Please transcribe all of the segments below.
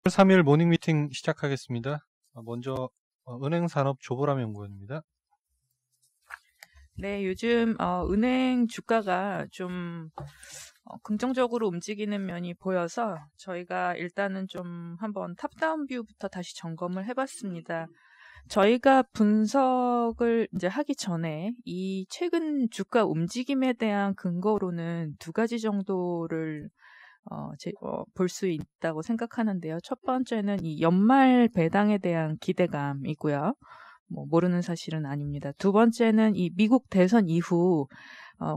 3일 모닝 미팅 시작하겠습니다. 먼저 은행산업 조보람 연구원입니다. 네, 요즘 은행 주가가 좀 긍정적으로 움직이는 면이 보여서 저희가 일단은 좀 한번 탑다운 뷰부터 다시 점검을 해봤습니다. 저희가 분석을 이제 하기 전에 이 최근 주가 움직임에 대한 근거로는 두 가지 정도를 볼 수 있다고 생각하는데요. 첫 번째는 이 연말 배당에 대한 기대감이고요. 모르는 사실은 아닙니다. 두 번째는 이 미국 대선 이후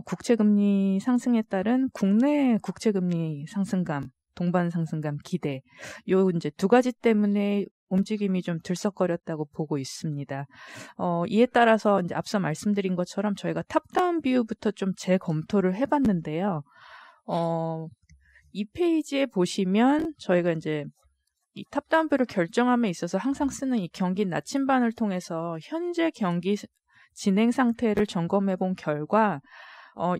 국채금리 상승에 따른 국내 국채금리 상승감, 동반 상승감 기대. 요 이제 두 가지 때문에 움직임이 좀 들썩거렸다고 보고 있습니다. 이에 따라서 이제 앞서 말씀드린 것처럼 저희가 탑다운 뷰부터 좀 재검토를 해봤는데요. 이 페이지에 보시면 저희가 이제 이 탑다운뷰를 결정함에 있어서 항상 쓰는 이 경기 나침반을 통해서 현재 경기 진행 상태를 점검해 본 결과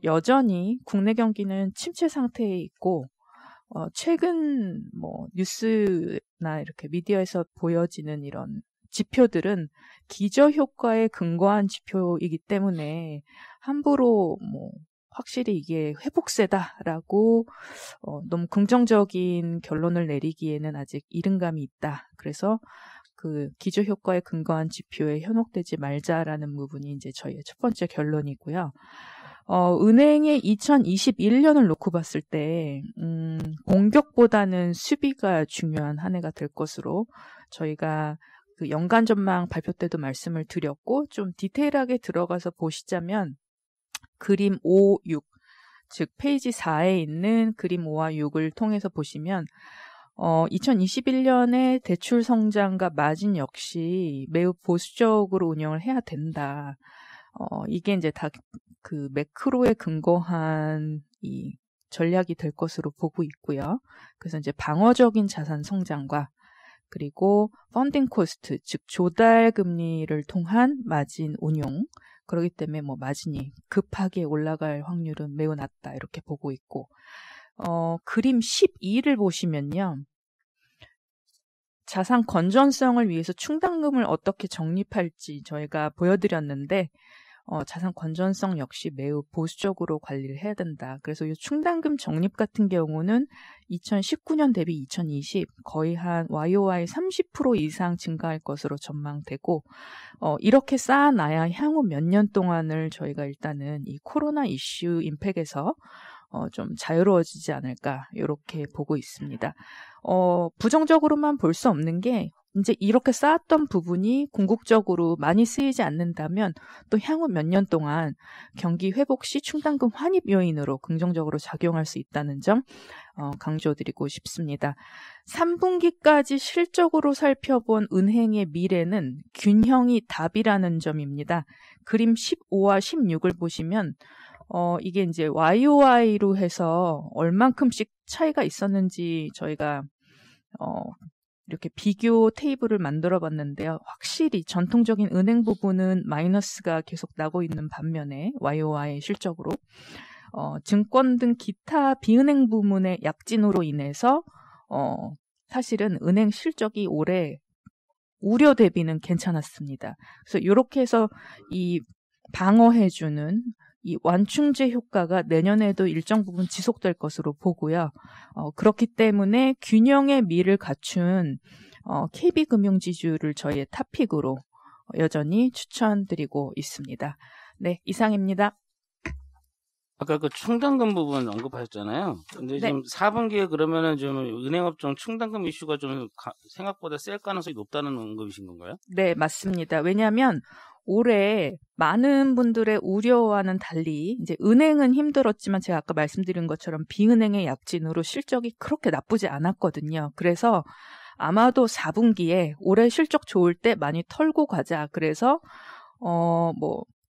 여전히 국내 경기는 침체 상태에 있고 최근 뉴스나 이렇게 미디어에서 보여지는 이런 지표들은 기저효과에 근거한 지표이기 때문에 함부로 확실히 이게 회복세다라고 너무 긍정적인 결론을 내리기에는 아직 이른 감이 있다. 그래서 그 기저효과에 근거한 지표에 현혹되지 말자라는 부분이 이제 저희의 첫 번째 결론이고요. 은행의 2021년을 놓고 봤을 때 공격보다는 수비가 중요한 한 해가 될 것으로 저희가 그 연간 전망 발표 때도 말씀을 드렸고 좀 디테일하게 들어가서 보시자면 그림 5, 6, 즉 페이지 4에 있는 그림 5와 6을 통해서 보시면 2021년의 대출 성장과 마진 역시 매우 보수적으로 운영을 해야 된다. 이게 이제 다 그 매크로에 근거한 이 전략이 될 것으로 보고 있고요. 그래서 이제 방어적인 자산 성장과 그리고 펀딩 코스트, 즉 조달 금리를 통한 마진 운용, 그렇기 때문에 마진이 급하게 올라갈 확률은 매우 낮다 이렇게 보고 있고 그림 12를 보시면요. 자산 건전성을 위해서 충당금을 어떻게 적립할지 저희가 보여드렸는데 자산 건전성 역시 매우 보수적으로 관리를 해야 된다. 그래서 이 충당금 적립 같은 경우는 2019년 대비 2020 거의 한 YOY 30% 이상 증가할 것으로 전망되고 이렇게 쌓아놔야 향후 몇 년 동안을 저희가 일단은 이 코로나 이슈 임팩에서 좀 자유로워지지 않을까 이렇게 보고 있습니다. 부정적으로만 볼 수 없는 게 이제 이렇게 쌓았던 부분이 궁극적으로 많이 쓰이지 않는다면 또 향후 몇 년 동안 경기 회복 시 충당금 환입 요인으로 긍정적으로 작용할 수 있다는 점 강조드리고 싶습니다. 3분기까지 실적으로 살펴본 은행의 미래는 균형이 답이라는 점입니다. 그림 15와 16을 보시면 이게 이제 YOY로 해서 얼만큼씩 차이가 있었는지 저희가 이렇게 비교 테이블을 만들어 봤는데요. 확실히 전통적인 은행 부분은 마이너스가 계속 나고 있는 반면에 YOY 실적으로 증권 등 기타 비은행 부문의 약진으로 인해서 사실은 은행 실적이 올해 우려 대비는 괜찮았습니다. 그래서 이렇게 해서 이 방어해주는 이 완충제 효과가 내년에도 일정 부분 지속될 것으로 보고요. 그렇기 때문에 균형의 미를 갖춘 KB금융지주를 저희의 탑픽으로 여전히 추천드리고 있습니다. 네, 이상입니다. 아까 그 충당금 부분 언급하셨잖아요. 근데 네. 지금 4분기에 그러면은 좀 은행업종 충당금 이슈가 좀 생각보다 셀 가능성이 높다는 언급이신 건가요? 네, 맞습니다. 왜냐하면 올해 많은 분들의 우려와는 달리 이제 은행은 힘들었지만 제가 아까 말씀드린 것처럼 비은행의 약진으로 실적이 그렇게 나쁘지 않았거든요. 그래서 아마도 4분기에 올해 실적 좋을 때 많이 털고 가자. 그래서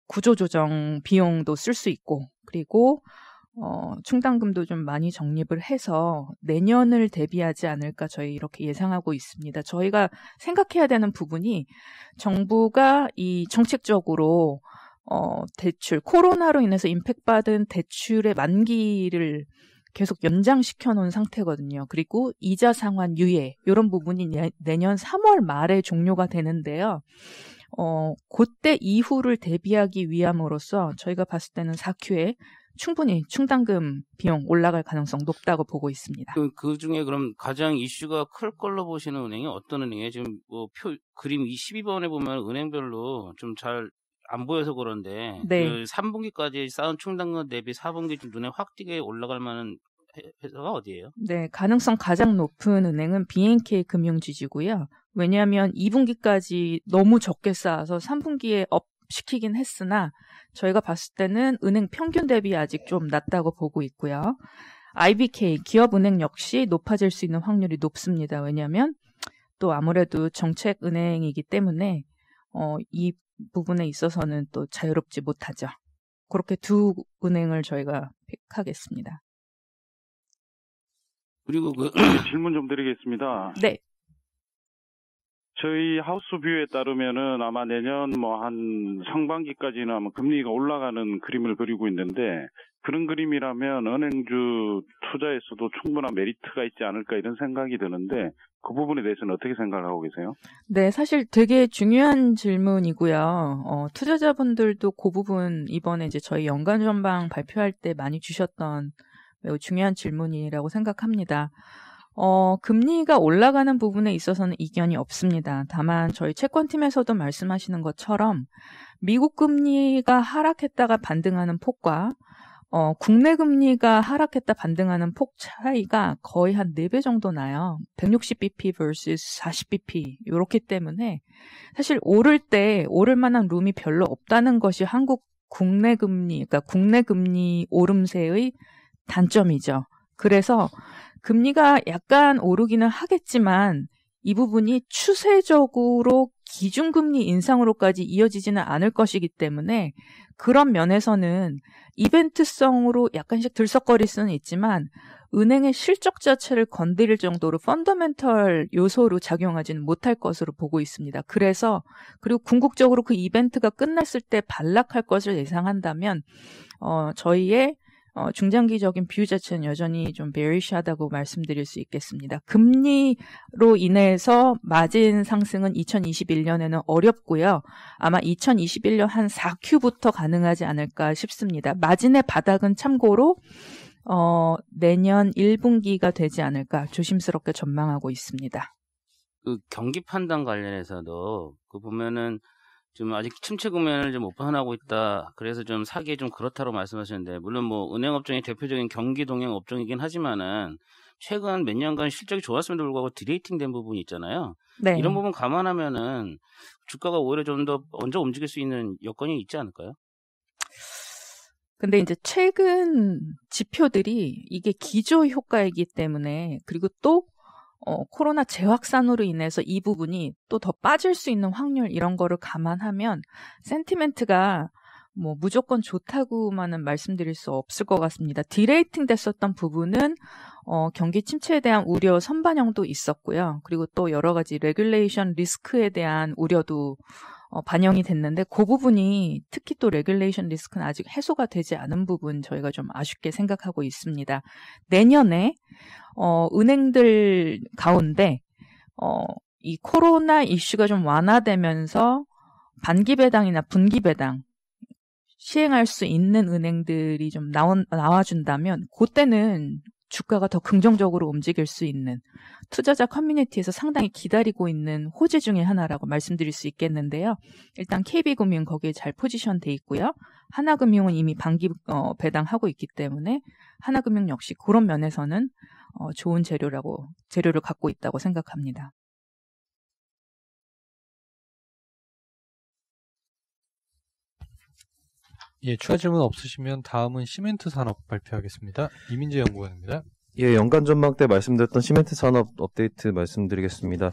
구조조정 비용도 쓸 수 있고 그리고 충당금도 좀 많이 적립을 해서 내년을 대비하지 않을까 저희 이렇게 예상하고 있습니다. 저희가 생각해야 되는 부분이 정부가 이 정책적으로 대출, 코로나로 인해서 임팩트받은 대출의 만기를 계속 연장시켜 놓은 상태거든요. 그리고 이자 상환 유예 이런 부분이 내년 3월 말에 종료가 되는데요. 그때 이후를 대비하기 위함으로써 저희가 봤을 때는 4Q에 충분히 충당금 비용 올라갈 가능성 높다고 보고 있습니다. 그 중에 그럼 가장 이슈가 클 걸로 보시는 은행이 어떤 은행이에요? 지금 뭐 그림 12번에 보면 은행별로 좀 잘 안 보여서 그런데 네. 그 3분기까지 쌓은 충당금 대비 4분기 좀 눈에 확 띄게 올라갈 만한 회사가 어디예요? 네, 가능성 가장 높은 은행은 BNK 금융지주고요. 왜냐하면 2분기까지 너무 적게 쌓아서 3분기에 업시키긴 했으나 저희가 봤을 때는 은행 평균 대비 아직 좀 낮다고 보고 있고요. IBK 기업은행 역시 높아질 수 있는 확률이 높습니다. 왜냐하면 또 아무래도 정책은행이기 때문에 이 부분에 있어서는 또 자유롭지 못하죠. 그렇게 두 은행을 저희가 픽하겠습니다. 그리고 질문 좀 드리겠습니다. 네. 저희 하우스뷰에 따르면은 아마 내년 뭐 한 상반기까지는 아마 금리가 올라가는 그림을 그리고 있는데 그런 그림이라면 은행주 투자에서도 충분한 메리트가 있지 않을까 이런 생각이 드는데 그 부분에 대해서는 어떻게 생각하고 계세요? 네, 사실 되게 중요한 질문이고요. 투자자분들도 그 부분 이번에 이제 저희 연간 전망 발표할 때 많이 주셨던 매우 중요한 질문이라고 생각합니다. 금리가 올라가는 부분에 있어서는 이견이 없습니다. 다만 저희 채권팀에서도 말씀하시는 것처럼 미국 금리가 하락했다가 반등하는 폭과 국내 금리가 하락했다 반등하는 폭 차이가 거의 한 4배 정도 나요. 160bp vs 40bp 이렇기 때문에 사실 오를 만한 룸이 별로 없다는 것이 한국 국내 금리, 그러니까 국내 금리 오름세의 단점이죠. 그래서 금리가 약간 오르기는 하겠지만 이 부분이 추세적으로 기준금리 인상으로까지 이어지지는 않을 것이기 때문에 그런 면에서는 이벤트성으로 약간씩 들썩거릴 수는 있지만 은행의 실적 자체를 건드릴 정도로 펀더멘털 요소로 작용하지는 못할 것으로 보고 있습니다. 그리고 궁극적으로 그 이벤트가 끝났을 때 반락할 것을 예상한다면 저희의 중장기적인 뷰 자체는 여전히 좀 베리시하다고 말씀드릴 수 있겠습니다. 금리로 인해서 마진 상승은 2021년에는 어렵고요. 아마 2021년 한 4Q부터 가능하지 않을까 싶습니다. 마진의 바닥은 참고로 내년 1분기가 되지 않을까 조심스럽게 전망하고 있습니다. 그 경기 판단 관련해서도 그 보면은 좀 아직 침체 국면을 좀 오픈하고 있다. 그래서 좀 사기 좀 그렇다고 말씀하셨는데 물론 뭐 은행 업종이 대표적인 경기 동행 업종이긴 하지만은 최근 몇 년간 실적이 좋았음에도 불구하고 디레이팅된 부분이 있잖아요. 네. 이런 부분 감안하면은 주가가 오히려 좀 더 먼저 움직일 수 있는 여건이 있지 않을까요? 근데 이제 최근 지표들이 이게 기저 효과이기 때문에 그리고 또 코로나 재확산으로 인해서 이 부분이 또 더 빠질 수 있는 확률 이런 거를 감안하면 센티멘트가 뭐 무조건 좋다고만은 말씀드릴 수 없을 것 같습니다. 디레이팅 됐었던 부분은 경기 침체에 대한 우려 선반영도 있었고요. 그리고 또 여러 가지 레귤레이션 리스크에 대한 우려도 반영이 됐는데 그 부분이 특히 또 레귤레이션 리스크는 아직 해소가 되지 않은 부분 저희가 좀 아쉽게 생각하고 있습니다. 내년에 은행들 가운데 이 코로나 이슈가 좀 완화되면서 반기 배당이나 분기 배당 시행할 수 있는 은행들이 좀 나와준다면 그때는 주가가 더 긍정적으로 움직일 수 있는 투자자 커뮤니티에서 상당히 기다리고 있는 호재 중에 하나라고 말씀드릴 수 있겠는데요. 일단 KB금융 거기에 잘 포지션돼 있고요. 하나금융은 이미 반기 배당하고 있기 때문에 하나금융 역시 그런 면에서는 좋은 재료를 갖고 있다고 생각합니다. 예, 추가 질문 없으시면 다음은 시멘트 산업 발표하겠습니다. 이민재 연구원입니다. 예, 연간 전망 때 말씀드렸던 시멘트 산업 업데이트 말씀드리겠습니다.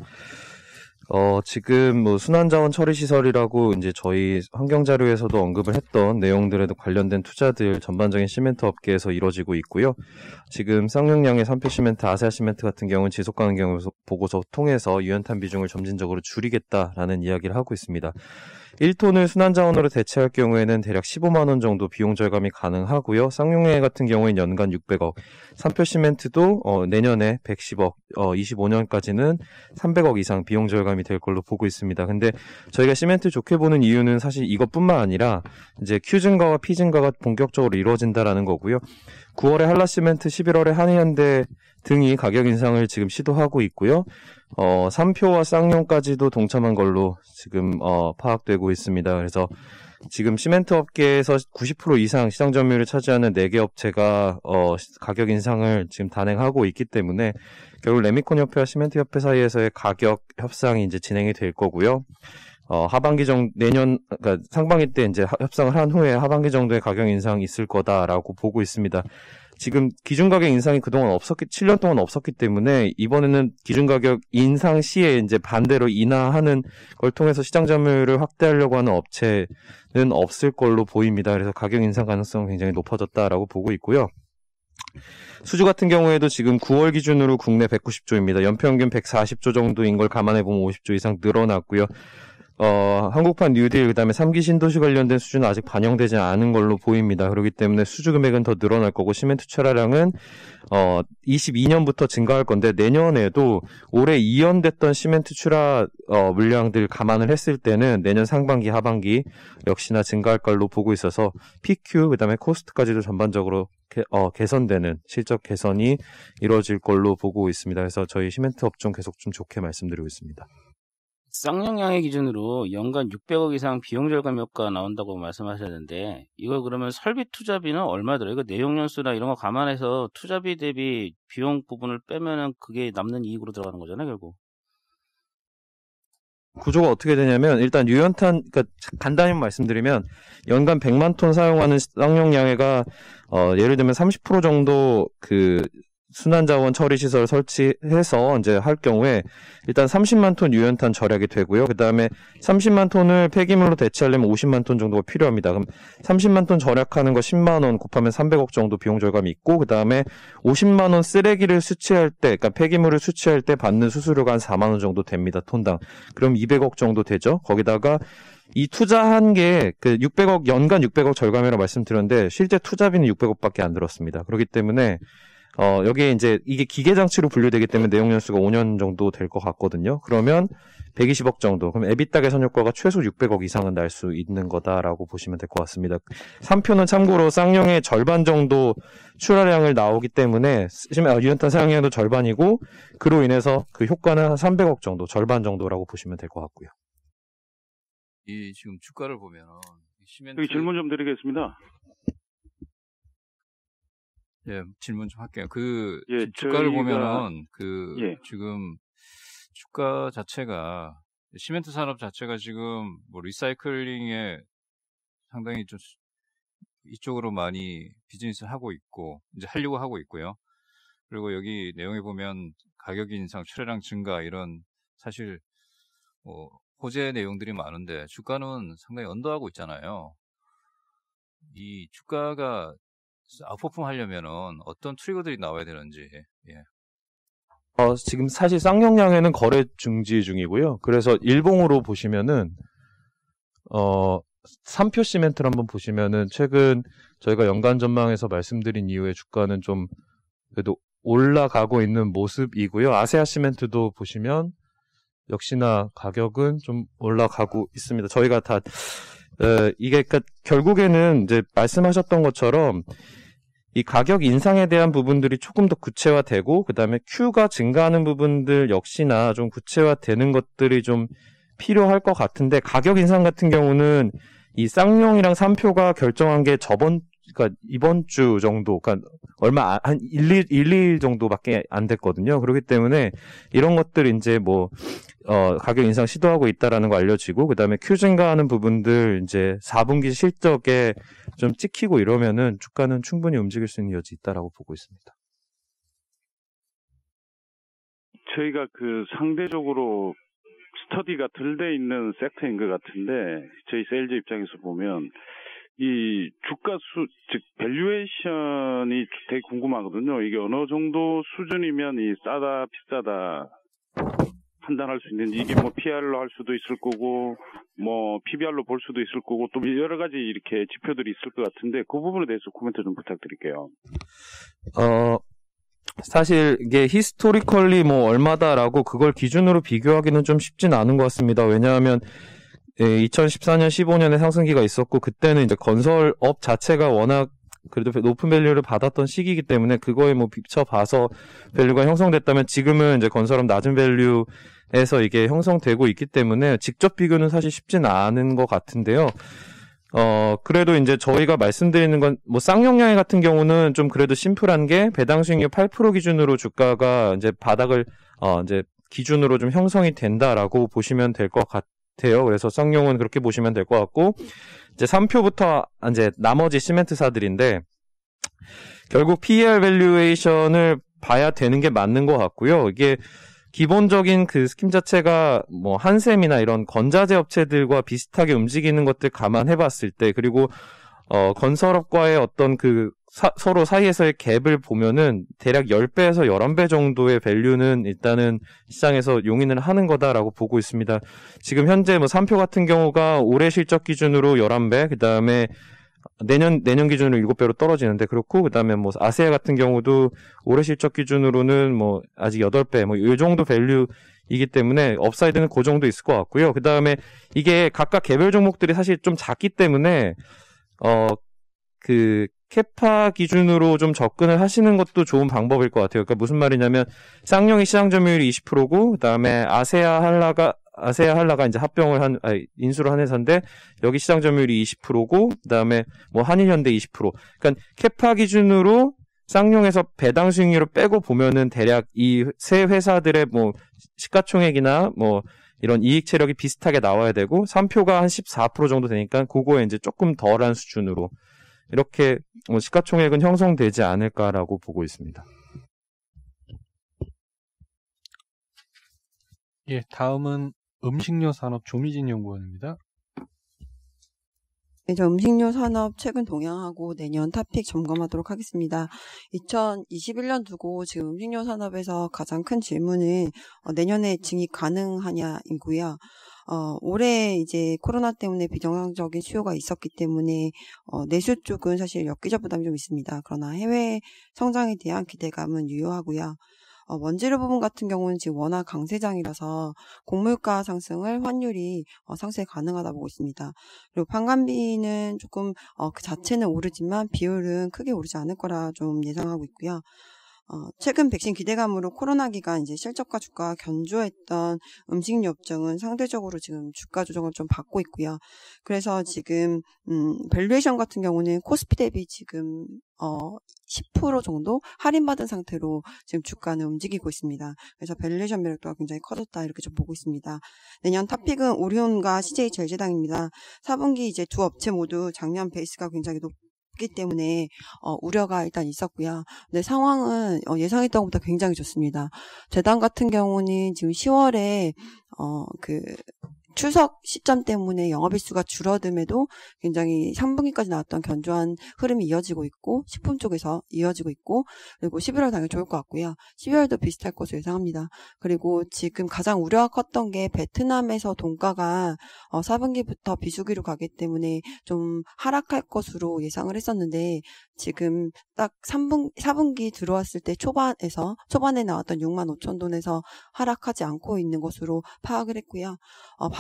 지금 뭐 순환자원 처리 시설이라고 이제 저희 환경 자료에서도 언급을 했던 내용들에도 관련된 투자들 전반적인 시멘트 업계에서 이루어지고 있고요. 지금 쌍용량의 산표 시멘트, 아세아 시멘트 같은 경우는 지속 가능 보고서 통해서 유연탄 비중을 점진적으로 줄이겠다라는 이야기를 하고 있습니다. 1톤을 순환자원으로 대체할 경우에는 대략 15만 원 정도 비용 절감이 가능하고요. 쌍용양해 같은 경우에는 연간 600억, 삼표 시멘트도 내년에 110억, 25년까지는 300억 이상 비용 절감이 될 걸로 보고 있습니다. 근데 저희가 시멘트 좋게 보는 이유는 사실 이것뿐만 아니라 이제 Q 증가와 P 증가가 본격적으로 이루어진다라는 거고요. 9월에 한라시멘트, 11월에 한의현대 등이 가격 인상을 지금 시도하고 있고요. 삼표와 쌍용까지도 동참한 걸로 지금 파악되고 있습니다. 그래서 지금 시멘트 업계에서 90% 이상 시장 점유율을 차지하는 4개 업체가 가격 인상을 지금 단행하고 있기 때문에 결국 레미콘 협회와 시멘트 협회 사이에서의 가격 협상이 이제 진행이 될 거고요. 하반기 내년, 그러니까 상반기 때 이제 협상을 한 후에 하반기 정도의 가격 인상이 있을 거다라고 보고 있습니다. 지금 기준 가격 인상이 그동안 7년 동안 없었기 때문에 이번에는 기준 가격 인상 시에 이제 반대로 인하하는 걸 통해서 시장 점유율을 확대하려고 하는 업체는 없을 걸로 보입니다. 그래서 가격 인상 가능성은 굉장히 높아졌다라고 보고 있고요. 수주 같은 경우에도 지금 9월 기준으로 국내 190조입니다. 연평균 140조 정도인 걸 감안해보면 50조 이상 늘어났고요. 한국판 뉴딜 그다음에 3기 신도시 관련된 수주는 아직 반영되지 않은 걸로 보입니다. 그렇기 때문에 수주 금액은 더 늘어날 거고 시멘트 출하량은 22년부터 증가할 건데 내년에도 올해 이연됐던 시멘트 출하 물량들 감안을 했을 때는 내년 상반기 하반기 역시나 증가할 걸로 보고 있어서 PQ 그다음에 코스트까지도 전반적으로 개선되는 실적 개선이 이루어질 걸로 보고 있습니다. 그래서 저희 시멘트 업종 계속 좀 좋게 말씀드리고 있습니다. 쌍용양해 기준으로 연간 600억 이상 비용 절감 효과가 나온다고 말씀하셨는데 이거 그러면 설비 투자비는 얼마 들어요? 이거 내용연수나 이런 거 감안해서 투자비 대비 비용 부분을 빼면은 그게 남는 이익으로 들어가는 거잖아요, 결국. 구조가 어떻게 되냐면 일단 유연탄, 그러니까 간단히 말씀드리면 연간 100만 톤 사용하는 쌍용양해가 예를 들면 30% 정도 그 순환자원 처리 시설 설치해서 이제 할 경우에 일단 30만 톤 유연탄 절약이 되고요. 그 다음에 30만 톤을 폐기물로 대체하려면 50만 톤 정도가 필요합니다. 그럼 30만 톤 절약하는 거 10만 원 곱하면 300억 정도 비용 절감이 있고, 그 다음에 50만 원 쓰레기를 수취할 때, 그러니까 폐기물을 수취할 때 받는 수수료가 한 4만 원 정도 됩니다. 톤당. 그럼 200억 정도 되죠. 거기다가 이 투자한 게 그 600억 연간 600억 절감이라고 말씀드렸는데 실제 투자비는 600억밖에 안 들었습니다. 그렇기 때문에 여기에 이제 이게 기계장치로 분류되기 때문에 내용연수가 5년 정도 될 것 같거든요. 그러면 120억 정도. 그럼 에비타 개선 효과가 최소 600억 이상은 날 수 있는 거다라고 보시면 될 것 같습니다. 3표는 참고로 쌍용의 절반 정도 출하량을 나오기 때문에 유연탄 사용량도 절반이고 그로 인해서 그 효과는 한 300억 정도, 절반 정도라고 보시면 될 것 같고요. 이 지금 주가를 보면 시멘트 여기 질문 좀 드리겠습니다. 예, 질문 좀 할게요. 저희가, 주가를 보면은, 예. 지금, 주가 자체가, 시멘트 산업 자체가 지금, 리사이클링에 상당히 좀, 이쪽으로 많이 비즈니스 하고 있고, 이제 하려고 하고 있고요. 그리고 여기 내용에 보면, 가격 인상, 출하량 증가, 이런, 사실, 호재 내용들이 많은데, 주가는 상당히 언더하고 있잖아요. 이 주가가, 아웃퍼폼 하려면은 어떤 트리거들이 나와야 되는지. 예. 지금 사실 쌍용양해는 거래 중지 중이고요. 그래서 일봉으로 보시면은 3표 시멘트를 한번 보시면은 최근 저희가 연간 전망에서 말씀드린 이후에 주가는 좀 그래도 올라가고 있는 모습이고요. 아세아 시멘트도 보시면 역시나 가격은 좀 올라가고 있습니다. 저희가 다 이게 그러니까 결국에는 이제 말씀하셨던 것처럼 이 가격 인상에 대한 부분들이 조금 더 구체화되고 그다음에 Q가 증가하는 부분들 역시나 좀 구체화되는 것들이 좀 필요할 것 같은데 가격 인상 같은 경우는 이 쌍용이랑 3표가 결정한 게 그러니까 이번 주 정도, 그러니까 얼마 한 2일 정도밖에 안 됐거든요. 그렇기 때문에 이런 것들 이제 가격 인상 시도하고 있다라는 거 알려지고, 그 다음에 Q 증가하는 부분들 이제 4분기 실적에 좀 찍히고 이러면은 주가는 충분히 움직일 수 있는 여지 있다라고 보고 있습니다. 저희가 상대적으로 스터디가 덜 돼 있는 섹터인 것 같은데, 저희 세일즈 입장에서 보면, 이 즉, 밸류에이션이 되게 궁금하거든요. 이게 어느 정도 수준이면 싸다, 비싸다 판단할 수 있는지, 이게 PR로 할 수도 있을 거고, 뭐 PBR로 볼 수도 있을 거고 또 여러 가지 이렇게 지표들이 있을 것 같은데 그 부분에 대해서 코멘트 좀 부탁드릴게요. 사실 이게 히스토리컬리 뭐 얼마다라고 그걸 기준으로 비교하기는 좀 쉽진 않은 것 같습니다. 왜냐하면 2014년, 15년에 상승기가 있었고 그때는 이제 건설업 자체가 워낙 그래도 높은 밸류를 받았던 시기이기 때문에 그거에 뭐 비춰봐서 밸류가 형성됐다면 지금은 이제 건설업 낮은 밸류에서 이게 형성되고 있기 때문에 직접 비교는 사실 쉽진 않은 것 같은데요. 그래도 이제 저희가 말씀드리는 건, 뭐, 쌍용양해 같은 경우는 좀 그래도 심플한 게, 배당 수익률 8% 기준으로 주가가 이제 바닥을, 이제 기준으로 좀 형성이 된다라고 보시면 될 것 같아요. 그래서 쌍용은 그렇게 보시면 될 것 같고, 이제 3표부터 이제 나머지 시멘트사들인데, 결국 PER 밸류에이션을 봐야 되는 게 맞는 것 같고요. 이게, 기본적인 그 스킴 자체가 뭐 한샘이나 이런 건자재 업체들과 비슷하게 움직이는 것들 감안해 봤을 때 그리고 건설업과의 어떤 그 서로 사이에서의 갭을 보면은 대략 10배에서 11배 정도의 밸류는 일단은 시장에서 용인을 하는 거다라고 보고 있습니다. 지금 현재 뭐 3표 같은 경우가 올해 실적 기준으로 11배, 그다음에 내년 기준으로 7배로 떨어지는데 그렇고 그다음에 뭐 아세아 같은 경우도 올해 실적 기준으로는 뭐 아직 8배 뭐 이 정도 밸류이기 때문에 업사이드는 그 정도 있을 것 같고요. 그다음에 이게 각각 개별 종목들이 사실 좀 작기 때문에 그 캐파 기준으로 좀 접근을 하시는 것도 좋은 방법일 것 같아요. 그러니까 무슨 말이냐면 쌍용이 시장 점유율이 20%고 그다음에 아세아 한라가 이제 인수를 한 회사인데, 여기 시장 점유율이 20%고, 그 다음에 뭐 한일현대 20%. 그러니까 캐파 기준으로 쌍용에서 배당 수익률을 빼고 보면은 대략 이 세 회사들의 뭐 시가총액이나 뭐 이런 이익 체력이 비슷하게 나와야 되고, 3표가 한 14% 정도 되니까 그거에 이제 조금 덜한 수준으로 이렇게 뭐 시가총액은 형성되지 않을까라고 보고 있습니다. 예, 다음은 음식료 산업 조미진 연구원입니다. 네, 저 음식료 산업 최근 동향하고 내년 탑픽 점검하도록 하겠습니다. 2021년 두고 지금 음식료 산업에서 가장 큰 질문은 내년에 증익 가능하냐이고요. 올해 이제 코로나 때문에 비정상적인 수요가 있었기 때문에 내수 쪽은 사실 엽기적 부담이 좀 있습니다. 그러나 해외 성장에 대한 기대감은 유효하고요. 원재료 부분 같은 경우는 지금 워낙 강세장이라서 곡물가 상승을 환율이 상쇄 가능하다 보고 있습니다. 그리고 판관비는 조금 그 자체는 오르지만 비율은 크게 오르지 않을 거라 좀 예상하고 있고요. 최근 백신 기대감으로 코로나 기간 이제 실적과 주가가 견조했던 음식료 업종은 상대적으로 지금 주가 조정을 좀 받고 있고요. 그래서 지금 밸류에이션 같은 경우는 코스피 대비 지금 10% 정도 할인받은 상태로 지금 주가는 움직이고 있습니다. 그래서 밸류에이션 매력도가 굉장히 커졌다 이렇게 좀 보고 있습니다. 내년 탑픽은 오리온과 CJ 제일제당입니다. 4분기 이제 두 업체 모두 작년 베이스가 굉장히 높기 때문에 우려가 일단 있었고요. 근데 상황은 예상했던 것보다 굉장히 좋습니다. 제당 같은 경우는 지금 10월에 추석 시점 때문에 영업일수가 줄어듦에도 굉장히 3분기까지 나왔던 견조한 흐름이 이어지고 있고, 식품 쪽에서 이어지고 있고, 그리고 11월 당연히 좋을 것 같고요. 12월도 비슷할 것으로 예상합니다. 그리고 지금 가장 우려가 컸던 게 베트남에서 돈가가 4분기부터 비수기로 가기 때문에 좀 하락할 것으로 예상을 했었는데, 지금 딱 4분기 들어왔을 때 초반에 나왔던 65,000돈에서 하락하지 않고 있는 것으로 파악을 했고요.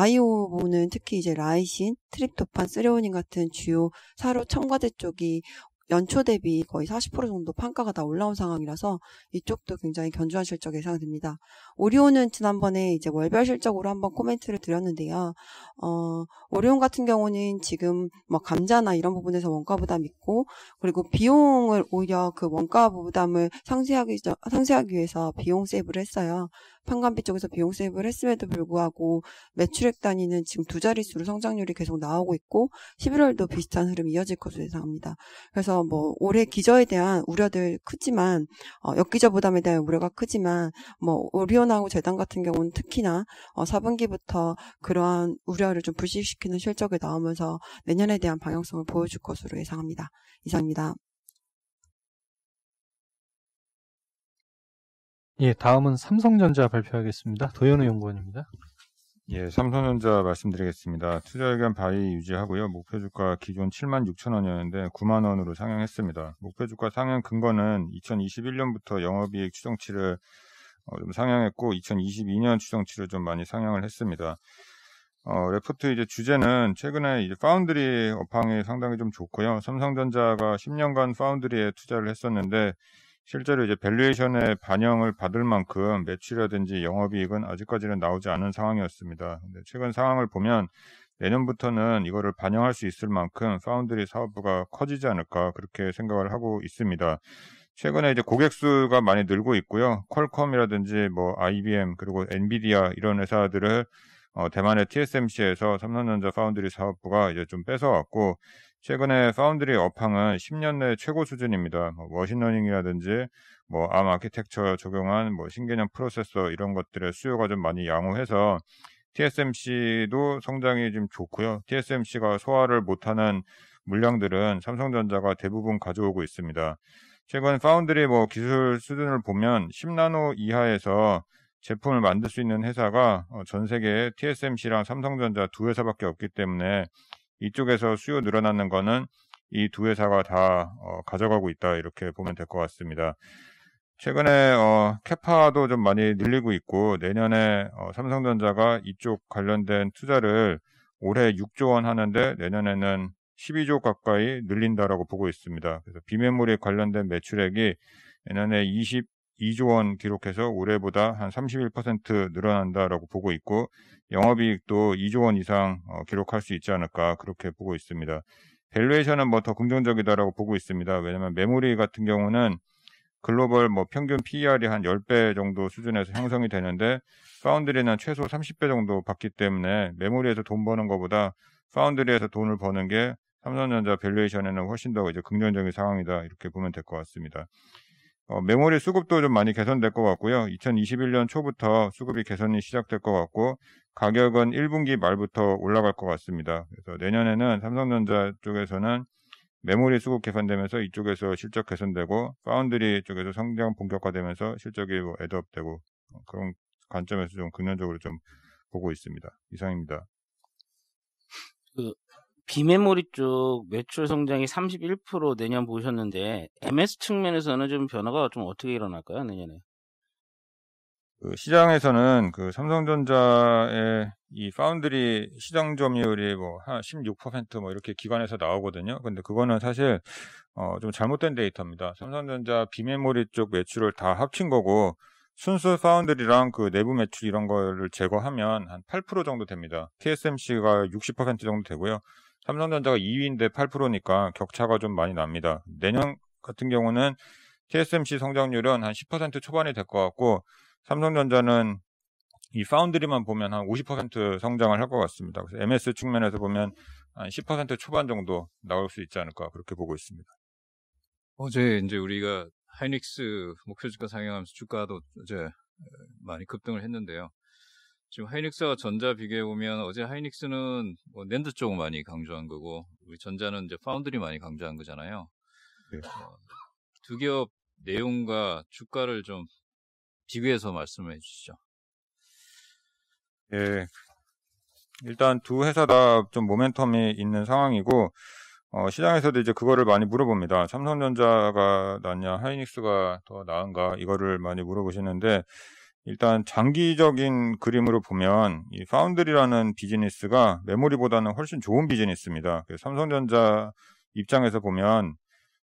바이오 부분은 특히 이제 라이신, 트립토판, 쓰레오닌 같은 주요 사료 첨가제 쪽이 연초 대비 거의 40% 정도 판가가 다 올라온 상황이라서 이쪽도 굉장히 견조한 실적 예상됩니다. 오리온은 지난번에 이제 월별 실적으로 한번 코멘트를 드렸는데요. 오리온 같은 경우는 지금 뭐 감자나 이런 부분에서 원가 부담이 있고, 그리고 비용을 오히려 그 원가 부담을 상쇄하기 위해서 비용 세이브를 했어요. 판관비 쪽에서 비용 세이브를 했음에도 불구하고 매출액 단위는 지금 두 자릿수로 성장률이 계속 나오고 있고 11월도 비슷한 흐름이 이어질 것으로 예상합니다. 그래서 뭐 올해 기저에 대한 우려들 크지만 역기저 부담에 대한 우려가 크지만 뭐 오리온하고 제당 같은 경우는 특히나 4분기부터 그러한 우려를 좀 불식시키는 실적이 나오면서 내년에 대한 방향성을 보여줄 것으로 예상합니다. 이상입니다. 예, 다음은 삼성전자 발표하겠습니다. 도현우 연구원입니다. 예, 삼성전자 말씀드리겠습니다. 투자 의견 발의 유지하고요. 목표 주가 기존 76,000원이었는데 9만 원으로 상향했습니다. 목표 주가 상향 근거는 2021년부터 영업이익 추정치를 좀 상향했고 2022년 추정치를 좀 많이 상향을 했습니다. 레포트 이제 주제는 최근에 이제 파운드리 업황이 상당히 좀 좋고요. 삼성전자가 10년간 파운드리에 투자를 했었는데 실제로 이제 밸류에이션의 반영을 받을 만큼 매출이라든지 영업이익은 아직까지는 나오지 않은 상황이었습니다. 근데 최근 상황을 보면 내년부터는 이거를 반영할 수 있을 만큼 파운드리 사업부가 커지지 않을까 그렇게 생각을 하고 있습니다. 최근에 이제 고객 수가 많이 늘고 있고요. 퀄컴이라든지 뭐 IBM 그리고 엔비디아 이런 회사들을 대만의 TSMC에서 삼성전자 파운드리 사업부가 이제 좀 뺏어왔고 최근에 파운드리 업황은 10년 내 최고 수준입니다. 머신러닝이라든지 암 아키텍처 적용한 신개념 프로세서 이런 것들의 수요가 좀 많이 양호해서 TSMC도 성장이 좀 좋고요. TSMC가 소화를 못하는 물량들은 삼성전자가 대부분 가져오고 있습니다. 최근 파운드리 기술 수준을 보면 10나노 이하에서 제품을 만들 수 있는 회사가 전 세계에 TSMC랑 삼성전자 두 회사밖에 없기 때문에 이쪽에서 수요 늘어나는 거는 이 두 회사가 다 가져가고 있다 이렇게 보면 될 것 같습니다. 최근에 캐파도 좀 많이 늘리고 있고 내년에 삼성전자가 이쪽 관련된 투자를 올해 6조 원 하는데 내년에는 12조 가까이 늘린다라고 보고 있습니다. 그래서 비메모리 관련된 매출액이 내년에 22조 원 기록해서 올해보다 한 31% 늘어난다라고 보고 있고 영업이익도 2조 원 이상 기록할 수 있지 않을까 그렇게 보고 있습니다. 밸류에이션은 더 긍정적이다라고 보고 있습니다. 왜냐하면 메모리 같은 경우는 글로벌 평균 PER이 한 10배 정도 수준에서 형성이 되는데 파운드리는 최소 30배 정도 받기 때문에 메모리에서 돈 버는 것보다 파운드리에서 돈을 버는 게 삼성전자 밸류에이션에는 훨씬 더 이제 긍정적인 상황이다 이렇게 보면 될 것 같습니다. 메모리 수급도 좀 많이 개선될 것 같고요. 2021년 초부터 수급이 개선이 시작될 것 같고 가격은 1분기 말부터 올라갈 것 같습니다. 그래서 내년에는 삼성전자 쪽에서는 메모리 수급 개선되면서 이쪽에서 실적 개선되고 파운드리 쪽에서 성장 본격화되면서 실적이 애드업되고 그런 관점에서 좀 긍정적으로 좀 보고 있습니다. 이상입니다. 비메모리 쪽 매출 성장이 31% 내년 보셨는데 MS 측면에서는 좀 변화가 좀 어떻게 일어날까요, 내년에? 시장에서는 삼성전자의 이 파운드리 시장 점유율이 한 16% 이렇게 기관에서 나오거든요. 근데 그거는 사실 좀 잘못된 데이터입니다. 삼성전자 비메모리 쪽 매출을 다 합친 거고 순수 파운드리랑 그 내부 매출 이런 거를 제거하면 한 8% 정도 됩니다. TSMC가 60% 정도 되고요. 삼성전자가 2위인데 8%니까 격차가 좀 많이 납니다. 내년 같은 경우는 TSMC 성장률은 한 10% 초반이 될 것 같고 삼성전자는 이 파운드리만 보면 한 50% 성장을 할 것 같습니다. 그래서 MS 측면에서 보면 한 10% 초반 정도 나올 수 있지 않을까 그렇게 보고 있습니다. 어제 이제 우리가 하이닉스 목표 주가 상향하면서 주가도 어제 많이 급등을 했는데요. 지금 하이닉스와 전자 비교해 보면 어제 하이닉스는 낸드 쪽을 많이 강조한 거고 우리 전자는 이제 파운드리 많이 강조한 거잖아요. 네. 두 기업 내용과 주가를 좀 비교해서 말씀해 주시죠. 예, 일단 두 회사 다 좀 모멘텀이 있는 상황이고 시장에서도 이제 그거를 많이 물어봅니다. 삼성전자가 낫냐, 하이닉스가 더 나은가 이거를 많이 물어보시는데 일단 장기적인 그림으로 보면 이 파운드리라는 비즈니스가 메모리보다는 훨씬 좋은 비즈니스입니다. 삼성전자 입장에서 보면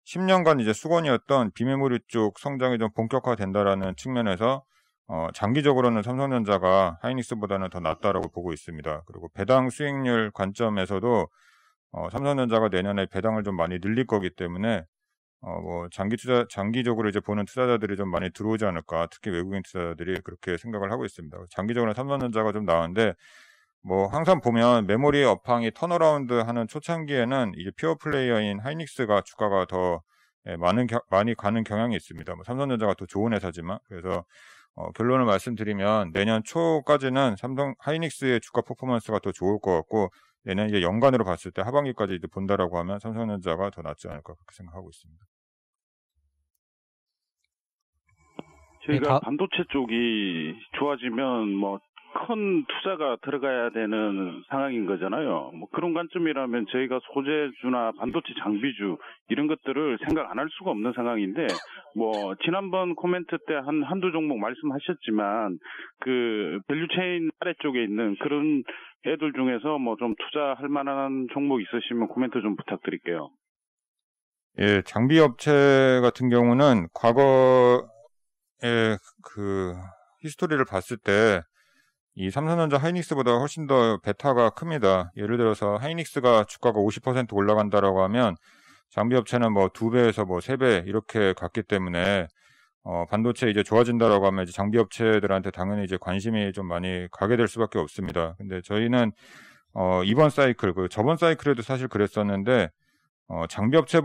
10년간 이제 수건이었던 비메모리 쪽 성장이 좀 본격화된다라는 측면에서 장기적으로는 삼성전자가 하이닉스보다는 더 낫다라고 보고 있습니다. 그리고 배당 수익률 관점에서도 삼성전자가 내년에 배당을 좀 많이 늘릴 거기 때문에 장기적으로 이제 보는 투자자들이 좀 많이 들어오지 않을까, 특히 외국인 투자자들이 그렇게 생각을 하고 있습니다. 장기적으로는 삼성전자가 좀 나은데 항상 보면 메모리 업황이 턴어라운드 하는 초창기에는 이제 퓨어 플레이어인 하이닉스가 주가가 더 많이 가는 경향이 있습니다. 삼성전자가 더 좋은 회사지만 그래서 결론을 말씀드리면 내년 초까지는 하이닉스의 주가 퍼포먼스가 더 좋을 것 같고 내년 이제 연간으로 봤을 때 하반기까지 이제 본다라고 하면 삼성전자가 더 낫지 않을까 그렇게 생각하고 있습니다. 저희가 반도체 쪽이 좋아지면 큰 투자가 들어가야 되는 상황인 거잖아요. 뭐 그런 관점이라면 저희가 소재주나 반도체 장비주 이런 것들을 생각 안 할 수가 없는 상황인데, 뭐 지난번 코멘트 때 한두 종목 말씀하셨지만 그 밸류체인 아래쪽에 있는 그런 애들 중에서 뭐 좀 투자할 만한 종목 있으시면 코멘트 좀 부탁드릴게요. 예, 장비 업체 같은 경우는 과거에 그 히스토리를 봤을 때 이 삼성전자 하이닉스보다 훨씬 더 베타가 큽니다. 예를 들어서 하이닉스가 주가가 50% 올라간다라고 하면 장비 업체는 뭐 2배에서 뭐 3배 이렇게 갔기 때문에 반도체 이제 좋아진다라고 하면 이제 장비 업체들한테 당연히 이제 관심이 좀 많이 가게 될 수밖에 없습니다. 근데 저희는 이번 사이클, 그 저번 사이클에도 사실 그랬었는데 장비 업체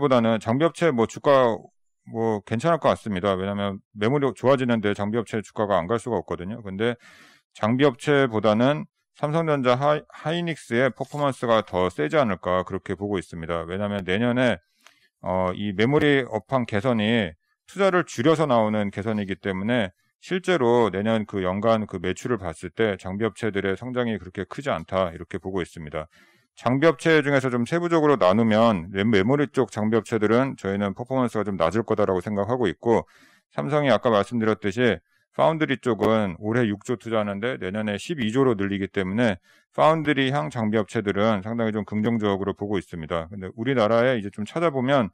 뭐 주가 뭐 괜찮을 것 같습니다. 왜냐하면 메모리 좋아지는데 장비 업체 주가가 안 갈 수가 없거든요. 근데 장비 업체보다는 삼성전자 하이닉스의 퍼포먼스가 더 세지 않을까 그렇게 보고 있습니다. 왜냐하면 내년에 이 메모리 업황 개선이 투자를 줄여서 나오는 개선이기 때문에 실제로 내년 그 연간 그 매출을 봤을 때 장비 업체들의 성장이 그렇게 크지 않다 이렇게 보고 있습니다. 장비 업체 중에서 좀 세부적으로 나누면 메모리 쪽 장비 업체들은 저희는 퍼포먼스가 좀 낮을 거다라고 생각하고 있고, 삼성이 아까 말씀드렸듯이 파운드리 쪽은 올해 6조 투자하는데 내년에 12조로 늘리기 때문에 파운드리향 장비 업체들은 상당히 좀 긍정적으로 보고 있습니다. 근데 우리나라에 이제 좀 찾아보면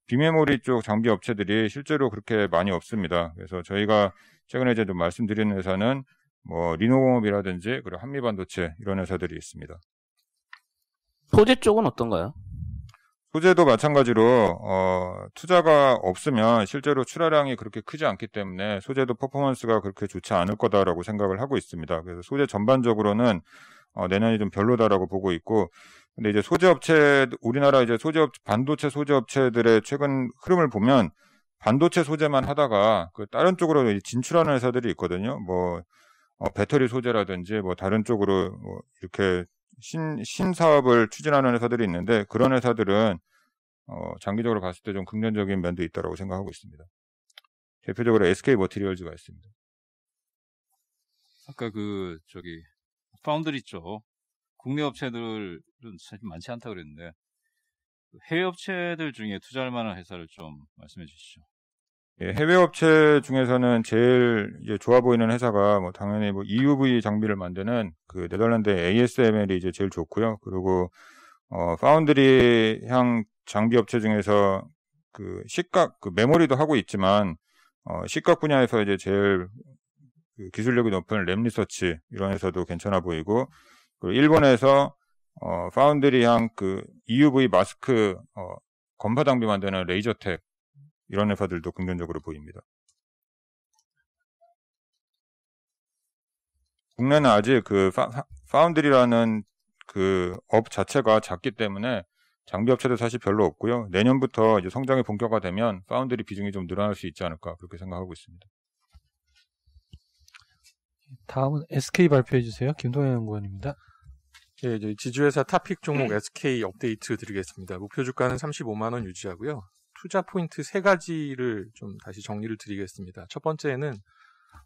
비메모리 쪽 장비 업체들이 실제로 그렇게 많이 없습니다. 그래서 저희가 최근에 이제 좀 말씀드리는 회사는 뭐 리노공업이라든지 그리고 한미반도체 이런 회사들이 있습니다. 소재 쪽은 어떤가요? 소재도 마찬가지로 투자가 없으면 실제로 출하량이 그렇게 크지 않기 때문에 소재도 퍼포먼스가 그렇게 좋지 않을 거다라고 생각을 하고 있습니다. 그래서 소재 전반적으로는 내년이 좀 별로다라고 보고 있고, 근데 이제 우리나라 이제 반도체 소재 업체들의 최근 흐름을 보면 반도체 소재만 하다가 그 다른 쪽으로 진출하는 회사들이 있거든요. 뭐 배터리 소재라든지 뭐 다른 쪽으로 뭐 이렇게 신사업을 추진하는 회사들이 있는데, 그런 회사들은 장기적으로 봤을 때 좀 긍정적인 면도 있다고 생각하고 있습니다. 대표적으로 SK 머티리얼즈가 있습니다. 아까 파운드리 쪽 국내 업체들은 사실 많지 않다고 그랬는데 해외 업체들 중에 투자할 만한 회사를 좀 말씀해 주시죠. 예, 해외 업체 중에서는 제일 이제 좋아 보이는 회사가 뭐 당연히 뭐 EUV 장비를 만드는 그 네덜란드 ASML이 이제 제일 좋고요. 그리고 파운드리향 장비 업체 중에서 그 메모리도 하고 있지만 시각 분야에서 이제 제일 그 기술력이 높은 램리서치 이런 회사도 괜찮아 보이고, 그리고 일본에서 파운드리향 그 EUV 마스크 건파 장비 만드는 레이저텍 이런 회사들도 긍정적으로 보입니다. 국내는 아직 그 파운드리라는 그 업 자체가 작기 때문에 장비 업체도 사실 별로 없고요. 내년부터 이제 성장이 본격화되면 파운드리 비중이 좀 늘어날 수 있지 않을까 그렇게 생각하고 있습니다. 다음은 SK 발표해 주세요. 김동현 연구원입니다. 예, 이제 지주회사 탑픽 종목 SK 업데이트 드리겠습니다. 목표 주가는 35만 원 유지하고요. 투자 포인트 3가지를 좀 다시 정리를 드리겠습니다. 첫 번째는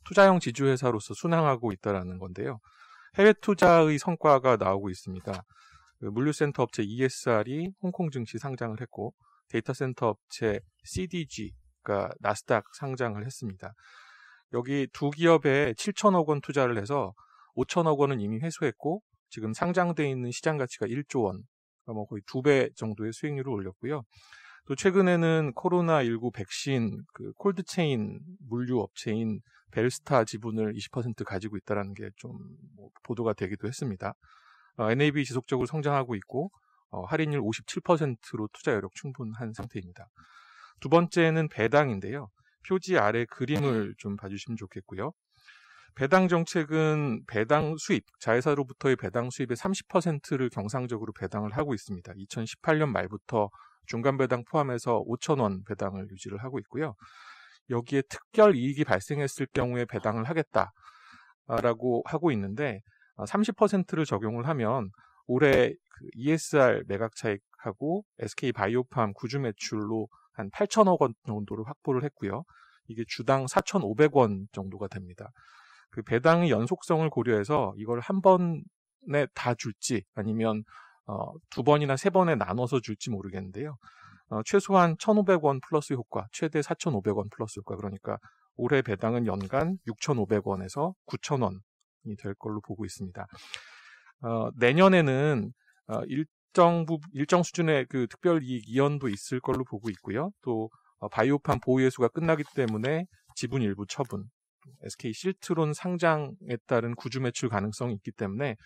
투자형 지주회사로서 순항하고 있다는 건데요. 해외 투자의 성과가 나오고 있습니다. 물류센터 업체 ESR이 홍콩 증시 상장을 했고, 데이터 센터 업체 CDG가 나스닥 상장을 했습니다. 여기 두 기업에 7천억 원 투자를 해서 5천억 원은 이미 회수했고, 지금 상장돼 있는 시장 가치가 1조 원, 뭐 거의 2배 정도의 수익률을 올렸고요. 또 최근에는 코로나19 백신 그 콜드체인 물류 업체인 벨스타 지분을 20% 가지고 있다는 게 좀 보도가 되기도 했습니다. NAV 지속적으로 성장하고 있고 할인율 57%로 투자 여력 충분한 상태입니다. 두 번째는 배당인데요. 표지 아래 그림을 좀 봐주시면 좋겠고요. 배당 정책은 배당 수입, 자회사로부터의 배당 수입의 30%를 경상적으로 배당을 하고 있습니다. 2018년 말부터 중간 배당 포함해서 5,000원 배당을 유지를 하고 있고요. 여기에 특별 이익이 발생했을 경우에 배당을 하겠다라고 하고 있는데 30%를 적용을 하면 올해 그 ESR 매각 차익하고 SK 바이오팜 구주 매출로 한 8,000억 원 정도를 확보를 했고요. 이게 주당 4,500원 정도가 됩니다. 그 배당의 연속성을 고려해서 이걸 한 번에 다 줄지 아니면 2번이나 3번에 나눠서 줄지 모르겠는데요. 최소한 1,500원 플러스 효과, 최대 4,500원 플러스 효과, 그러니까 올해 배당은 연간 6,500원에서 9,000원이 될 걸로 보고 있습니다. 내년에는 일정 수준의 그 특별이익 이연도 있을 걸로 보고 있고요. 또 바이오팜 보유예수가 끝나기 때문에 지분 일부 처분, SK 실트론 상장에 따른 구주 매출 가능성이 있기 때문에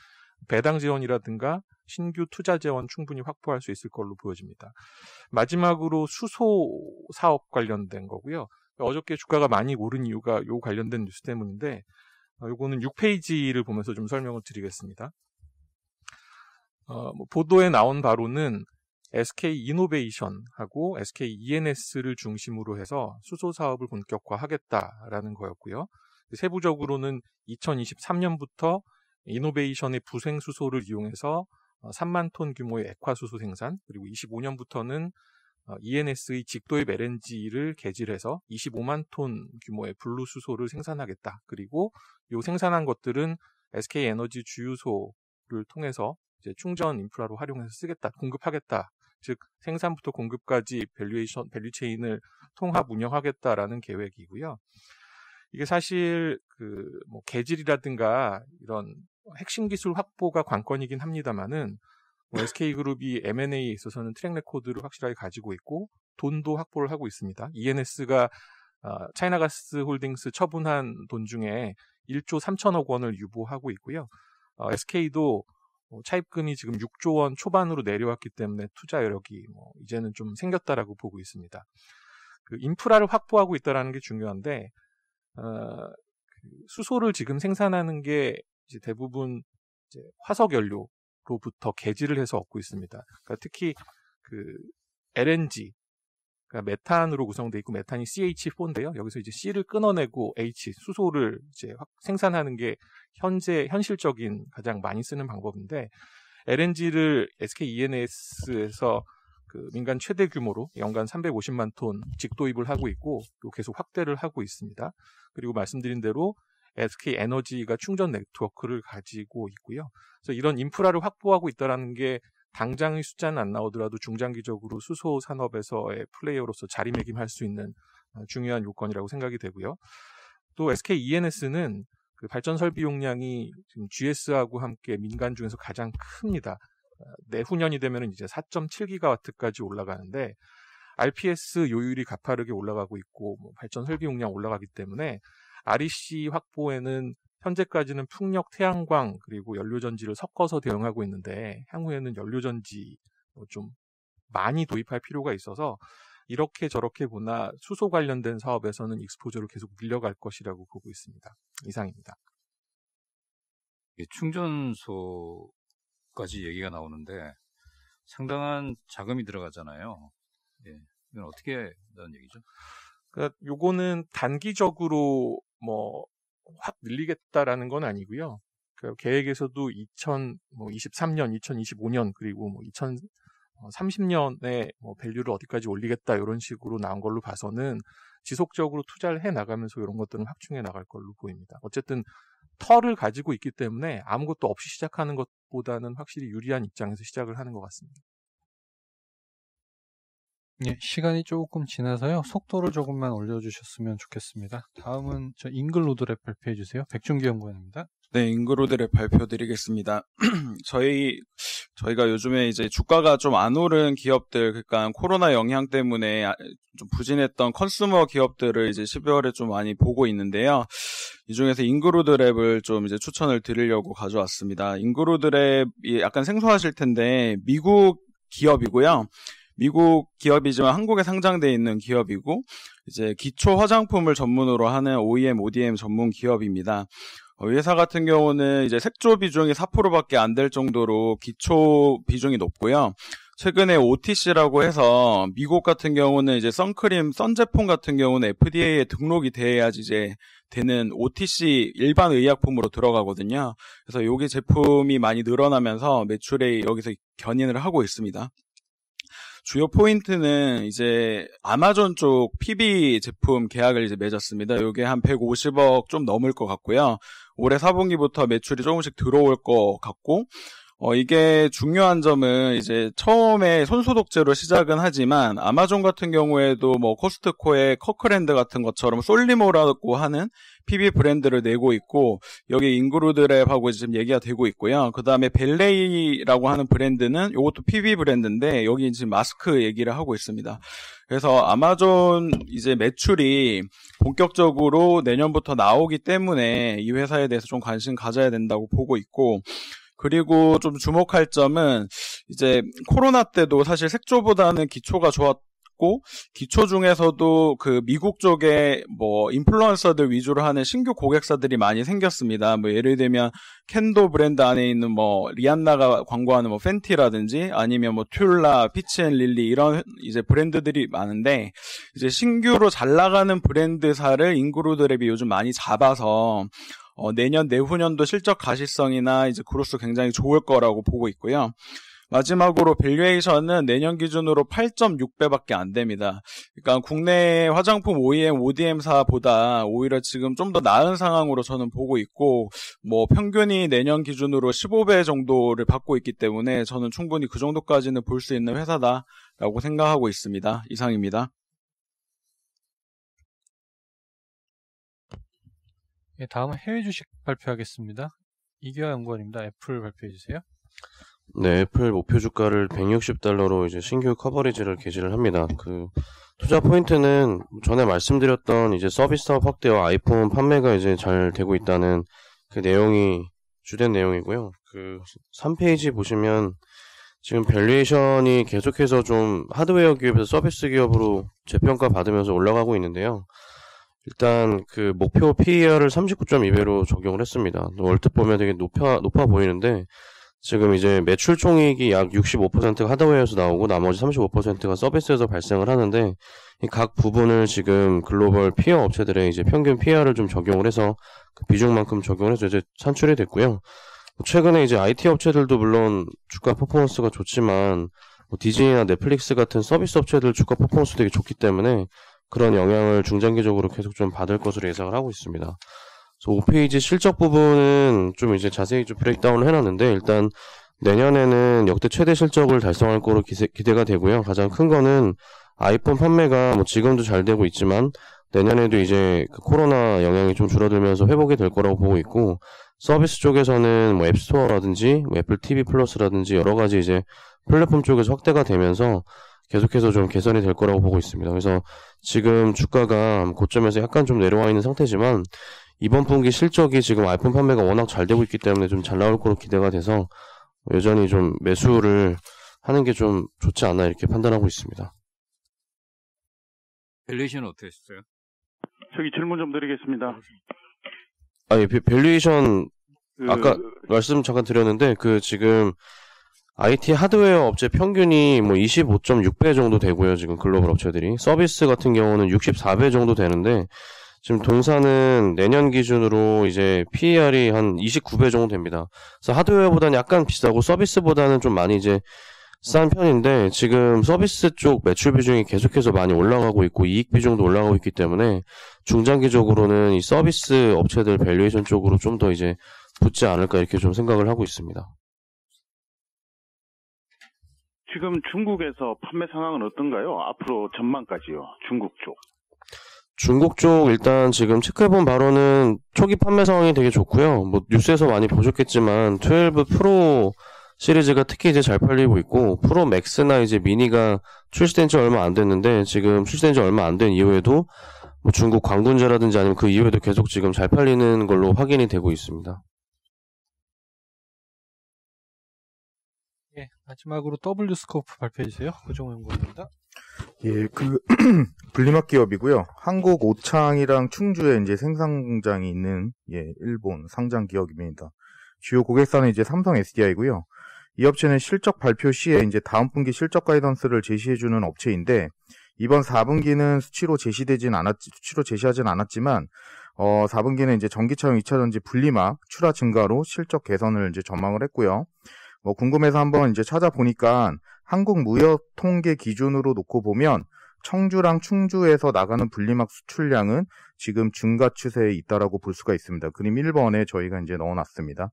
배당 지원이라든가 신규 투자 재원 충분히 확보할 수 있을 걸로 보여집니다. 마지막으로 수소 사업 관련된 거고요. 어저께 주가가 많이 오른 이유가 요 관련된 뉴스 때문인데 요거는 6페이지를 보면서 좀 설명을 드리겠습니다. 보도에 나온 바로는 SK 이노베이션하고 SK ENS를 중심으로 해서 수소 사업을 본격화하겠다라는 거였고요. 세부적으로는 2023년부터 이노베이션의 부생 수소를 이용해서 3만 톤 규모의 액화수소 생산, 그리고 25년부터는 ENS의 직도입 LNG를 개질해서 25만 톤 규모의 블루수소를 생산하겠다. 그리고 이 생산한 것들은 SK 에너지 주유소를 통해서 이제 충전 인프라로 활용해서 쓰겠다, 공급하겠다. 즉 생산부터 공급까지 밸류체인을 통합 운영하겠다라는 계획이고요. 이게 사실 뭐 개질이라든가 이런 핵심 기술 확보가 관건이긴 합니다만은 SK그룹이 M&A에 있어서는 트랙 레코드를 확실하게 가지고 있고 돈도 확보를 하고 있습니다. ENS가 차이나가스 홀딩스 처분한 돈 중에 1조 3천억 원을 유보하고 있고요. SK도 차입금이 지금 6조 원 초반으로 내려왔기 때문에 투자 여력이 이제는 좀 생겼다라고 보고 있습니다. 그 인프라를 확보하고 있다라는 게 중요한데 수소를 지금 생산하는 게 이제 대부분 이제 화석 연료로부터 개질을 해서 얻고 있습니다. 그러니까 특히 그 LNG, 그러니까 메탄으로 구성되어 있고 메탄이 CH4인데요. 여기서 이제 C를 끊어내고 H, 수소를 이제 생산하는 게 현실적인 가장 많이 쓰는 방법인데 LNG를 SK ENS에서 그 민간 최대 규모로 연간 350만 톤 직도입을 하고 있고 또 계속 확대를 하고 있습니다. 그리고 말씀드린 대로 SK 에너지가 충전 네트워크를 가지고 있고요. 그래서 이런 인프라를 확보하고 있다는 게 당장의 숫자는 안 나오더라도 중장기적으로 수소 산업에서의 플레이어로서 자리매김할 수 있는 중요한 요건이라고 생각이 되고요. 또 SK ENS는 그 발전 설비 용량이 지금 GS하고 함께 민간 중에서 가장 큽니다. 내후년이 되면 이제 4.7기가와트까지 올라가는데 RPS 요율이 가파르게 올라가고 있고 발전 설비 용량 올라가기 때문에 REC 확보에는 현재까지는 풍력, 태양광 그리고 연료전지를 섞어서 대응하고 있는데 향후에는 연료전지 좀 많이 도입할 필요가 있어서 이렇게 저렇게 보나 수소 관련된 사업에서는 익스포저를 계속 밀려갈 것이라고 보고 있습니다. 이상입니다. 충전소까지 얘기가 나오는데 상당한 자금이 들어가잖아요. 예, 이건 어떻게 한다는 얘기죠? 그러니까 요거는 단기적으로 확 늘리겠다라는 건 아니고요. 그 계획에서도 2023년, 2025년 그리고 2030년에 밸류를 어디까지 올리겠다 이런 식으로 나온 걸로 봐서는 지속적으로 투자를 해 나가면서 이런 것들은 확충해 나갈 걸로 보입니다. 어쨌든 털을 가지고 있기 때문에 아무것도 없이 시작하는 것보다는 확실히 유리한 입장에서 시작을 하는 것 같습니다. 예, 시간이 조금 지나서요. 속도를 조금만 올려주셨으면 좋겠습니다. 다음은 저 잉글로드랩 발표해 주세요. 백준기 연구원입니다. 네, 잉글로드랩 발표 드리겠습니다. 저희가 요즘에 이제 주가가 좀 안 오른 기업들, 그러니까 코로나 영향 때문에 좀 부진했던 컨슈머 기업들을 이제 12월에 좀 많이 보고 있는데요. 이 중에서 잉글로드랩을 좀 이제 추천을 드리려고 가져왔습니다. 잉글로드랩이 약간 생소하실 텐데 미국 기업이고요. 미국 기업이지만 한국에 상장되어 있는 기업이고 이제 기초 화장품을 전문으로 하는 OEM, ODM 전문 기업입니다. 회사 같은 경우는 이제 색조 비중이 4%밖에 안 될 정도로 기초 비중이 높고요. 최근에 OTC라고 해서 미국 같은 경우는 이제 선크림, 선 제품 같은 경우는 FDA에 등록이 돼야지 이제 되는 OTC 일반 의약품으로 들어가거든요. 그래서 여기 제품이 많이 늘어나면서 매출에 여기서 견인을 하고 있습니다. 주요 포인트는 이제 아마존 쪽 PB 제품 계약을 이제 맺었습니다. 이게 한 150억 좀 넘을 것 같고요. 올해 4분기부터 매출이 조금씩 들어올 것 같고, 이게 중요한 점은 이제 처음에 손소독제로 시작은 하지만 아마존 같은 경우에도 뭐 코스트코의 커크랜드 같은 것처럼 솔리모라고 하는 PB 브랜드를 내고 있고, 여기 잉그루드랩하고 지금 얘기가 되고 있고요. 그 다음에 벨레이라고 하는 브랜드는 이것도 PB 브랜드인데 여기 지금 마스크 얘기를 하고 있습니다. 그래서 아마존 이제 매출이 본격적으로 내년부터 나오기 때문에 이 회사에 대해서 좀 관심 가져야 된다고 보고 있고, 그리고 좀 주목할 점은 이제 코로나 때도 사실 색조보다는 기초가 좋았고, 기초 중에서도 그 미국 쪽에 뭐 인플루언서들 위주로 하는 신규 고객사들이 많이 생겼습니다. 뭐 예를 들면 캔도 브랜드 안에 있는 뭐 리안나가 광고하는 뭐 팬티라든지 아니면 뭐 튤라, 피치앤릴리 이런 이제 브랜드들이 많은데, 이제 신규로 잘 나가는 브랜드사를 잉그루드랩이 요즘 많이 잡아서 내년 내후년도 실적 가시성이나 이제 그로서 굉장히 좋을 거라고 보고 있고요. 마지막으로 밸류에이션은 내년 기준으로 8.6배밖에 안 됩니다. 그러니까 국내 화장품 OEM, ODM사보다 오히려 지금 좀 더 나은 상황으로 저는 보고 있고, 뭐 평균이 내년 기준으로 15배 정도를 받고 있기 때문에 저는 충분히 그 정도까지는 볼 수 있는 회사다라고 생각하고 있습니다. 이상입니다. 예, 다음은 해외 주식 발표하겠습니다. 이기화 연구원입니다. 애플 발표해 주세요. 네, 애플 목표 주가를 160달러로 이제 신규 커버리지를 게시를 합니다. 그 투자 포인트는 전에 말씀드렸던 이제 서비스 사업 확대와 아이폰 판매가 이제 잘 되고 있다는 그 내용이 주된 내용이고요. 그 3페이지 보시면 지금 밸류에이션이 계속해서 좀 하드웨어 기업에서 서비스 기업으로 재평가 받으면서 올라가고 있는데요. 일단 그 목표 PER을 39.2배로 적용을 했습니다. 얼뜻 보면 되게 높아 보이는데, 지금 이제 매출 총이익이 약 65%가 하드웨어에서 나오고 나머지 35%가 서비스에서 발생을 하는데, 이 각 부분을 지금 글로벌 피어 업체들의 이제 평균 PER을 좀 적용을 해서 그 비중만큼 적용을 해서 이제 산출이 됐고요. 최근에 이제 IT 업체들도 물론 주가 퍼포먼스가 좋지만 뭐 디즈니나 넷플릭스 같은 서비스 업체들 주가 퍼포먼스 되게 좋기 때문에 그런 영향을 중장기적으로 계속 좀 받을 것으로 예상을 하고 있습니다. 그래서 5페이지 실적 부분은 좀 이제 자세히 좀 브레이크다운을 해놨는데, 일단 내년에는 역대 최대 실적을 달성할 거로 기대가 되고요. 가장 큰 거는 아이폰 판매가 뭐 지금도 잘 되고 있지만 내년에도 이제 그 코로나 영향이 좀 줄어들면서 회복이 될 거라고 보고 있고, 서비스 쪽에서는 뭐 앱스토어라든지 뭐 애플 TV 플러스라든지 여러 가지 이제 플랫폼 쪽에서 확대가 되면서 계속해서 좀 개선이 될 거라고 보고 있습니다. 그래서 지금 주가가 고점에서 약간 좀 내려와 있는 상태지만 이번 분기 실적이 지금 아이폰 판매가 워낙 잘 되고 있기 때문에 좀 잘 나올 거로 기대가 돼서 여전히 좀 매수를 하는 게 좀 좋지 않나 이렇게 판단하고 있습니다. 밸류에이션은 어떻게 했어요? 저기 질문 좀 드리겠습니다. 아니, 밸류에이션 아까 말씀 잠깐 드렸는데 그 지금 IT 하드웨어 업체 평균이 뭐 25.6배 정도 되고요. 지금 글로벌 업체들이. 서비스 같은 경우는 64배 정도 되는데, 지금 동사는 내년 기준으로 이제 PER이 한 29배 정도 됩니다. 그래서 하드웨어보다는 약간 비싸고 서비스보다는 좀 많이 이제 싼 편인데, 지금 서비스 쪽 매출 비중이 계속해서 많이 올라가고 있고 이익 비중도 올라가고 있기 때문에 중장기적으로는 이 서비스 업체들 밸류에이션 쪽으로 좀 더 이제 붙지 않을까 이렇게 좀 생각을 하고 있습니다. 지금 중국에서 판매 상황은 어떤가요? 앞으로 전망까지요. 중국 쪽. 중국 쪽 일단 지금 체크해본 바로는 초기 판매 상황이 되게 좋고요. 뭐 뉴스에서 많이 보셨겠지만 12 프로 시리즈가 특히 이제 잘 팔리고 있고, 프로 맥스나 이제 미니가 출시된 지 얼마 안 됐는데 지금 출시된 지 얼마 안 된 이후에도 뭐 중국 광군제라든지 아니면 그 이후에도 계속 지금 잘 팔리는 걸로 확인이 되고 있습니다. 예, 마지막으로 W 스코프 발표해 주세요. 고정호 연구원입니다. 예, 분리막 기업이고요. 한국 오창이랑 충주에 이제 생산 공장이 있는 일본 상장 기업입니다. 주요 고객사는 이제 삼성 SDI고요. 이 업체는 실적 발표 시에 이제 다음 분기 실적 가이던스를 제시해주는 업체인데, 이번 4분기는 수치로 제시하진 않았지만 4분기는 이제 전기차용 2차전지 분리막 출하 증가로 실적 개선을 이제 전망을 했고요. 뭐 궁금해서 한번 이제 찾아보니까 한국무역통계 기준으로 놓고 보면 청주랑 충주에서 나가는 분리막 수출량은 지금 증가 추세에 있다라고 볼 수가 있습니다. 그림 1번에 저희가 이제 넣어놨습니다.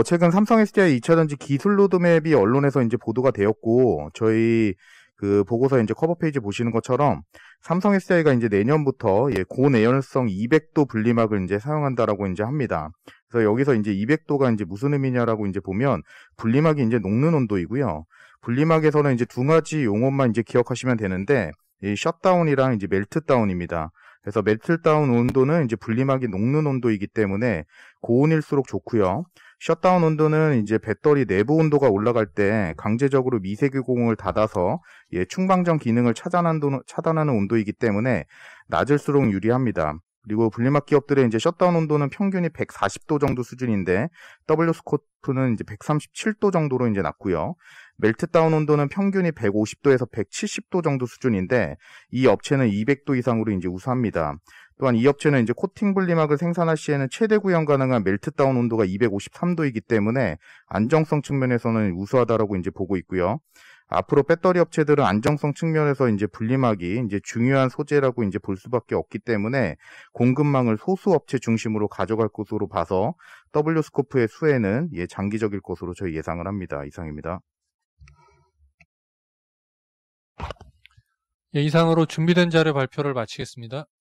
최근 삼성 SDI 2차전지 기술 로드맵이 언론에서 이제 보도가 되었고, 저희 그 보고서 이제 커버 페이지 보시는 것처럼 삼성 SDI가 이제 내년부터 고내연성 200도 분리막을 이제 사용한다라고 이제 합니다. 그래서 여기서 이제 200도가 이제 무슨 의미냐라고 이제 보면 분리막이 이제 녹는 온도이고요. 분리막에서는 이제 두 가지 용어만 이제 기억하시면 되는데, 이 셧다운이랑 이제 멜트다운입니다. 그래서 멜트다운 온도는 이제 분리막이 녹는 온도이기 때문에 고온일수록 좋고요. 셧다운 온도는 이제 배터리 내부 온도가 올라갈 때 강제적으로 미세계공을 닫아서 충방전 기능을 차단하는 온도이기 때문에 낮을수록 유리합니다. 그리고 분리막 기업들의 이제 셧다운 온도는 평균이 140도 정도 수준인데 W스코프는 이제 137도 정도로 이제 낮고요. 멜트다운 온도는 평균이 150도에서 170도 정도 수준인데 이 업체는 200도 이상으로 이제 우수합니다. 또한 이 업체는 이제 코팅 분리막을 생산할 시에는 최대 구현 가능한 멜트다운 온도가 253도이기 때문에 안정성 측면에서는 우수하다라고 이제 보고 있고요. 앞으로 배터리 업체들은 안정성 측면에서 이제 분리막이 이제 중요한 소재라고 이제 볼 수밖에 없기 때문에 공급망을 소수 업체 중심으로 가져갈 것으로 봐서 W스코프의 수혜는 장기적일 것으로 저희 예상을 합니다. 이상입니다. 이상으로 준비된 자료 발표를 마치겠습니다.